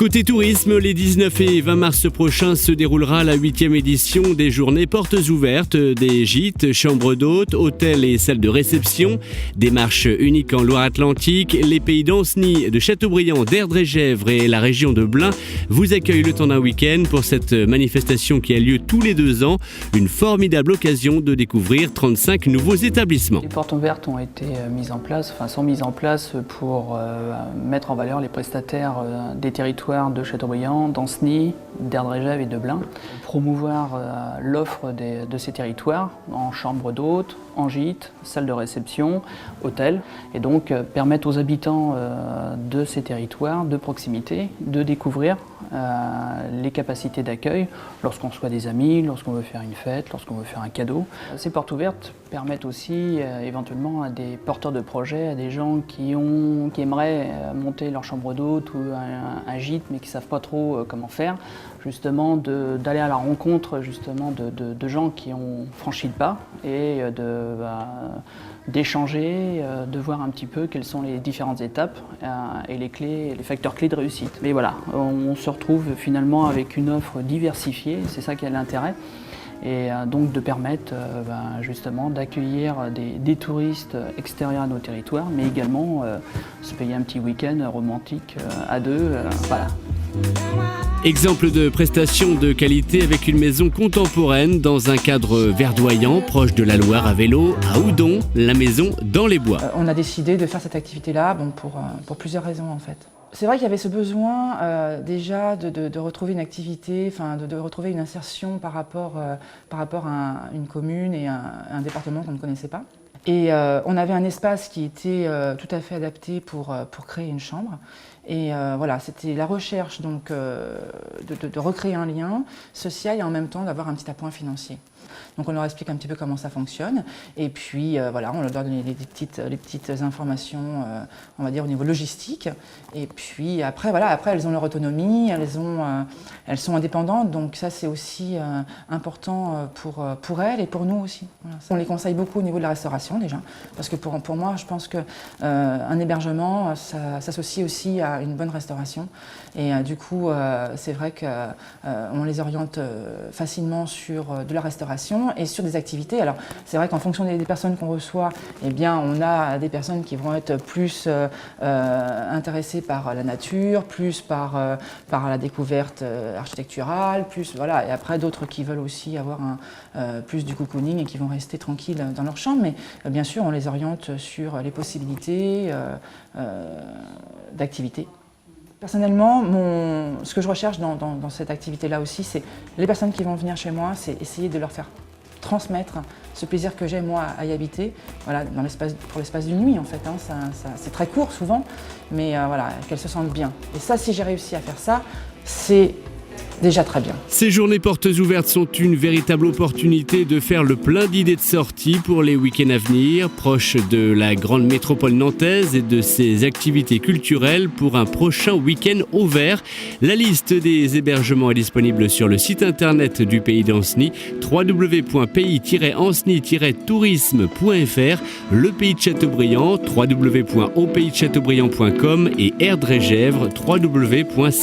Côté tourisme, les 19 et 20 mars prochains se déroulera la 8e édition des journées portes ouvertes, des gîtes, chambres d'hôtes, hôtels et salles de réception. Démarche unique en Loire-Atlantique, les pays d'Ancenis, de Châteaubriand, d'Erdre-et-Gèvres et la région de Blain vous accueillent le temps d'un week-end pour cette manifestation qui a lieu tous les 2 ans. Une formidable occasion de découvrir 35 nouveaux établissements. Les portes ouvertes sont mises en place pour mettre en valeur les prestataires des territoires de Châteaubriand, d'Ancenis, d'Erdre-et-Gèvres et de Blain. Promouvoir l'offre de ces territoires en chambre d'hôtes, en gîte, salle de réception, hôtel, et donc permettre aux habitants de ces territoires de proximité de découvrir les capacités d'accueil lorsqu'on reçoit des amis, lorsqu'on veut faire une fête, lorsqu'on veut faire un cadeau. Ces portes ouvertes permettent aussi éventuellement à des porteurs de projets, à des gens qui aimeraient monter leur chambre d'hôte ou un gîte mais qui ne savent pas trop comment faire, justement d'aller à la rencontre justement de gens qui ont franchi le pas et d'échanger, de voir un petit peu quelles sont les différentes étapes et les facteurs clés de réussite. Mais voilà, on se retrouve finalement avec une offre diversifiée, c'est ça qui a l'intérêt. Et donc de permettre justement d'accueillir des touristes extérieurs à nos territoires, mais également se payer un petit week-end romantique à deux. Voilà. Exemple de prestation de qualité avec une maison contemporaine dans un cadre verdoyant, proche de la Loire à vélo, à Oudon, la maison dans les bois. On a décidé de faire cette activité-là pour plusieurs raisons en fait. C'est vrai qu'il y avait ce besoin déjà de retrouver une activité, de retrouver une insertion par rapport à une commune et un département qu'on ne connaissait pas. Et on avait un espace qui était tout à fait adapté pour créer une chambre. Et voilà, c'était la recherche donc, de recréer un lien social et en même temps d'avoir un petit appoint financier. Donc on leur explique un petit peu comment ça fonctionne et puis voilà, on leur donne les petites informations, on va dire au niveau logistique. Et puis après, voilà, après elles ont leur autonomie, elles sont indépendantes, donc ça c'est aussi important pour elles et pour nous aussi. Voilà. On les conseille beaucoup au niveau de la restauration déjà, parce que pour moi je pense qu'un hébergement ça s'associe aussi à une bonne restauration et du coup c'est vrai qu'on les oriente facilement sur de la restauration et sur des activités. Alors c'est vrai qu'en fonction des personnes qu'on reçoit, eh bien on a des personnes qui vont être plus intéressées par la nature, plus par la découverte architecturale, plus voilà, et après d'autres qui veulent aussi avoir plus du cocooning et qui vont rester tranquilles dans leur chambre, mais bien sûr on les oriente sur les possibilités d'activités. Personnellement, ce que je recherche dans cette activité-là aussi, c'est les personnes qui vont venir chez moi, c'est essayer de leur faire transmettre ce plaisir que j'ai moi à y habiter, voilà, pour l'espace d'une nuit en fait. C'est très court souvent, mais voilà, qu'elles se sentent bien. Et ça, si j'ai réussi à faire ça, c'est déjà très bien. Ces journées portes ouvertes sont une véritable opportunité de faire le plein d'idées de sortie pour les week-ends à venir, proches de la grande métropole nantaise et de ses activités culturelles pour un prochain week-end au vert. La liste des hébergements est disponible sur le site internet du Pays d'Ancenis, www.pays-ancenis-tourisme.fr, le Pays de Châteaubriand, www.aupaysdechateaubriand.com et Erdre-et-Gèvres, www.cceg.fr.